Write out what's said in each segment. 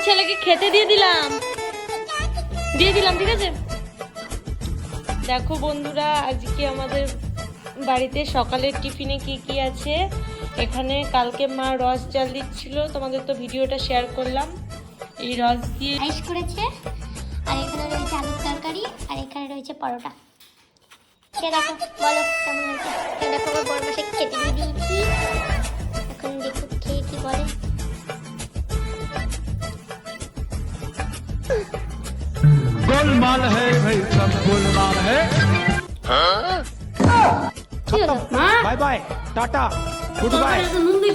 ছেলেকে খেতে দিয়ে দিলাম, ঠিক আছে। দেখো বন্ধুরা, আজকে আমাদের বাড়িতে সকালের টিফিনে কি কি আছে। এখানে কালকে মা রস জাল দিচ্ছিল, তোমাদের তো ভিডিওটা শেয়ার করলাম। এই রস দিয়ে রাইস করেছে, আর এখানে রয়েছে আলুর তরকারি, আর এখানে রয়েছে পরোটা। খেয়ে দেখো, বলো কেমন হয়েছে। খেয়ে দেখো, আমার বড় মাসে খেতে দিয়ে দিয়েছি। এখন দেখো খেয়ে কি বলে। गोलमाल है भाई, सब गोलमाल है। কি হলো? Bye bye, tata, good bye,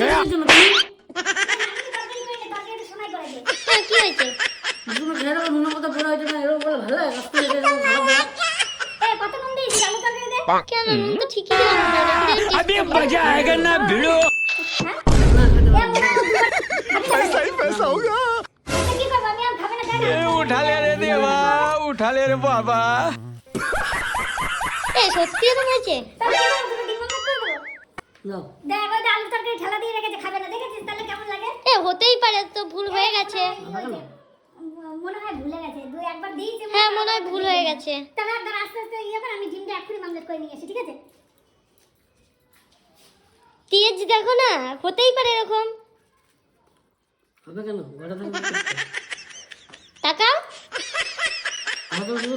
गया। হ্যাঁ, কি হয়েছে? কত নুন দিয়েছিস আলু তরকারি দে? কেন, নুন তো ঠিকই দিলাম। अभी मजा आएगा ना भिड़ो। पैसा ही पैसा होगा। কি করবো আমি? আর খাবে না তাই না? ये उठा ले रे देवा, उठा ले रे बाबा। সত্যি এরকম হয়েছে? তাহলে কি করবো? ডিম অমলেট করে দেবো? দেখ, ওই যে আলু তরকারি ঢালা দিয়ে রেখেছে, খাবে না, দেখেছিস? তাহলে কেমন লাগে? হতেই পারে, তো ভুল হয়ে গেছে। মনে হয় ভুলে গেছে, দুই একবার দিয়েছে। হ্যাঁ, মনে হয় ভুল হয়ে গেছে। তাহলে একবার আস্তে আস্তে ইয়ে কর, আমি ডিমটা এক্ষুনি অমলেট করে নিয়ে আসি, ঠিক আছে? তেজ দেখো না, হতেই পারে এরকম। হবে কেন? ঘরে থাকবে টাকা হবে কেন?